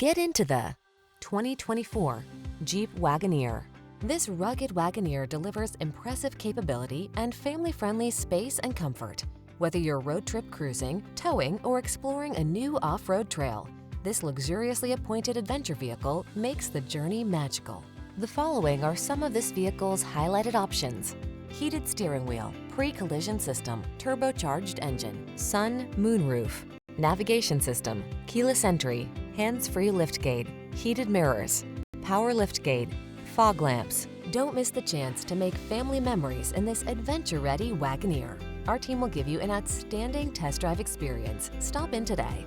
Get into the 2024 Jeep Wagoneer. This rugged Wagoneer delivers impressive capability and family-friendly space and comfort. Whether you're road trip cruising, towing, or exploring a new off-road trail, this luxuriously appointed adventure vehicle makes the journey magical. The following are some of this vehicle's highlighted options: heated steering wheel, pre-collision system, turbocharged engine, sun, moonroof, navigation system, keyless entry, hands-free liftgate, heated mirrors, power liftgate, fog lamps. Don't miss the chance to make family memories in this adventure-ready Wagoneer. Our team will give you an outstanding test drive experience. Stop in today.